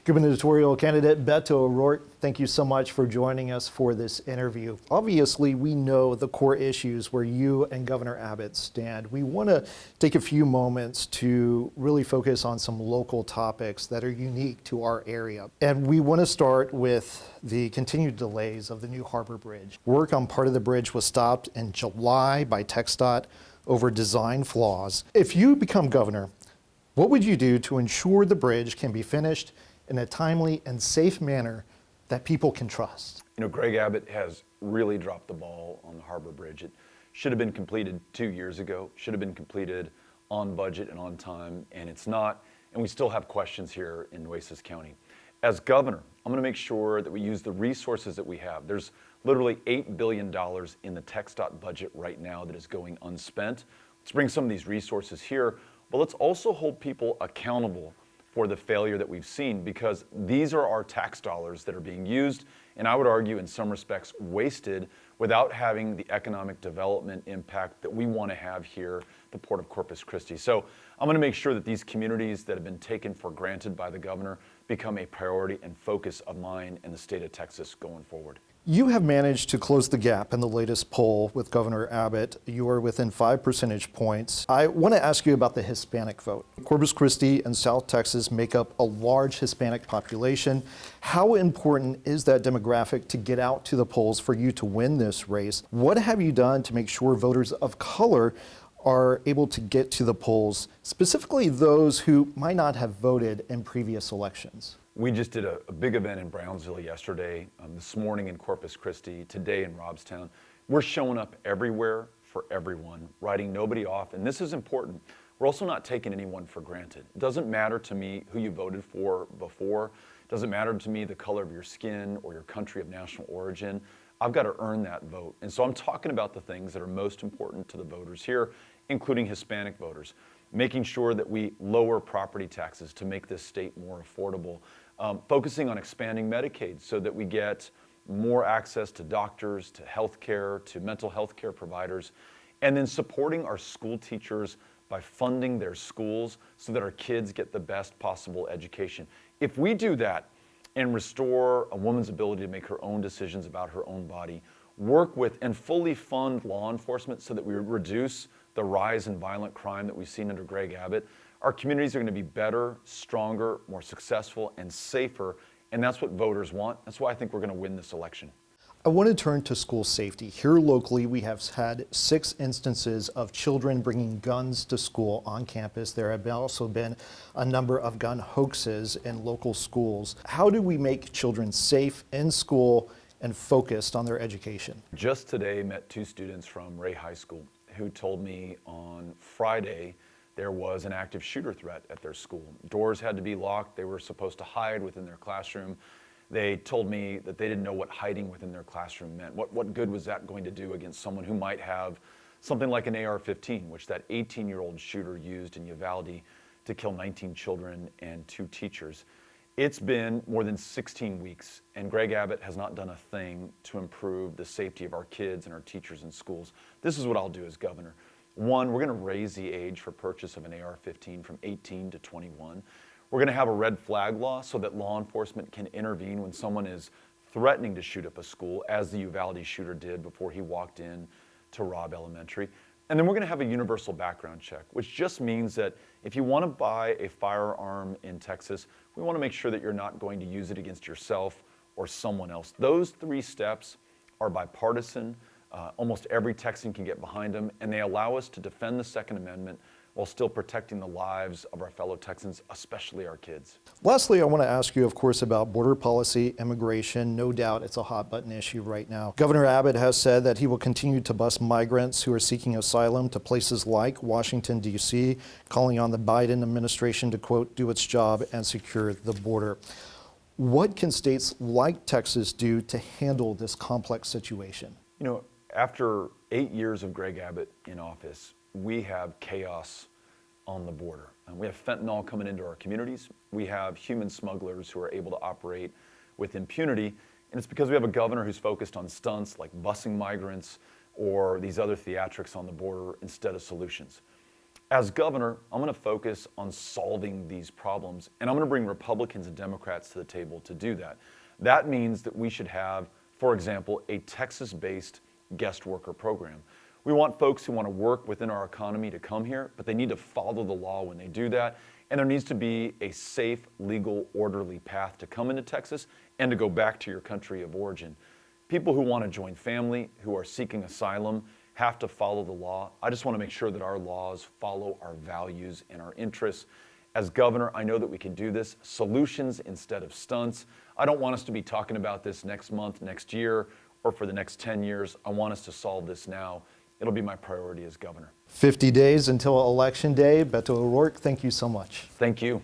Gubernatorial candidate Beto O'Rourke, thank you so much for joining us for this interview. Obviously, we know the core issues where you and Governor Abbott stand. We want to take a few moments to really focus on some local topics that are unique to our area. And we want to start with the continued delays of the new Harbor Bridge. Work on part of the bridge was stopped in July by TxDOT over design flaws. If you become governor, what would you do to ensure the bridge can be finished in a timely and safe manner that people can trust? You know, Greg Abbott has really dropped the ball on the Harbor Bridge. It should have been completed 2 years ago, should have been completed on budget and on time, and it's not, and we still have questions here in Nueces County. As governor, I'm gonna make sure that we use the resources that we have. There's literally $8 billion in the TxDOT budget right now that is going unspent. Let's bring some of these resources here, but let's also hold people accountable for the failure that we've seen, because these are our tax dollars that are being used, and I would argue in some respects wasted, without having the economic development impact that we want to have here at the Port of Corpus Christi. So I'm going to make sure that these communities that have been taken for granted by the governor become a priority and focus of mine in the state of Texas going forward. You have managed to close the gap in the latest poll with Governor Abbott. You are within 5 percentage points. I want to ask you about the Hispanic vote. Corpus Christi and South Texas make up a large Hispanic population. How important is that demographic to get out to the polls for you to win this race? What have you done to make sure voters of color are able to get to the polls, specifically those who might not have voted in previous elections? We just did a big event in Brownsville yesterday, this morning in Corpus Christi, today in Robstown. We're showing up everywhere for everyone, writing nobody off, and this is important. We're also not taking anyone for granted. It doesn't matter to me who you voted for before. It doesn't matter to me the color of your skin or your country of national origin. I've got to earn that vote. And so I'm talking about the things that are most important to the voters here, including Hispanic voters, making sure that we lower property taxes to make this state more affordable, focusing on expanding Medicaid so that we get more access to doctors, to health care, to mental health care providers, and then supporting our school teachers by funding their schools so that our kids get the best possible education. If we do that and restore a woman's ability to make her own decisions about her own body, work with and fully fund law enforcement so that we reduce the rise in violent crime that we've seen under Greg Abbott, our communities are going to be better, stronger, more successful, and safer, and that's what voters want. That's why I think we're going to win this election. I want to turn to school safety. Here locally, we have had 6 instances of children bringing guns to school on campus. There have also been a number of gun hoaxes in local schools. How do we make children safe in school and focused on their education? Just today, met 2 students from Ray High School who told me on Friday there was an active shooter threat at their school. Doors had to be locked. They were supposed to hide within their classroom. They told me that they didn't know what hiding within their classroom meant. What good was that going to do against someone who might have something like an AR-15, which that 18-year-old shooter used in Uvalde to kill 19 children and 2 teachers. It's been more than 16 weeks, and Greg Abbott has not done a thing to improve the safety of our kids and our teachers in schools. This is what I'll do as governor. 1, we're going to raise the age for purchase of an AR-15 from 18 to 21. We're going to have a red flag law so that law enforcement can intervene when someone is threatening to shoot up a school, as the Uvalde shooter did before he walked in to Robb Elementary. And then we're going to have a universal background check, which just means that if you want to buy a firearm in Texas, we want to make sure that you're not going to use it against yourself or someone else. Those 3 steps are bipartisan. Almost every Texan can get behind them, and they allow us to defend the Second Amendment while still protecting the lives of our fellow Texans, especially our kids. Lastly, I want to ask you, of course, about border policy, immigration. No doubt it's a hot button issue right now. Governor Abbott has said that he will continue to bus migrants who are seeking asylum to places like Washington, D.C., calling on the Biden administration to, quote, do its job and secure the border. What can states like Texas do to handle this complex situation? You know, after 8 years of Greg Abbott in office, we have chaos on the border. We have fentanyl coming into our communities. We have human smugglers who are able to operate with impunity. And it's because we have a governor who's focused on stunts like busing migrants or these other theatrics on the border instead of solutions. As governor, I'm going to focus on solving these problems, and I'm going to bring Republicans and Democrats to the table to do that. That means that we should have, for example, a Texas-based guest worker program. We want folks who want to work within our economy to come here, but they need to follow the law when they do that. And there needs to be a safe, legal, orderly path to come into Texas and to go back to your country of origin. People who want to join family, who are seeking asylum, have to follow the law. I just want to make sure that our laws follow our values and our interests. As governor, I know that we can do this. Solutions instead of stunts. I don't want us to be talking about this next month, next year, or for the next 10 years. I want us to solve this now. It'll be my priority as governor. 50 days until Election Day. Beto O'Rourke, thank you so much. Thank you.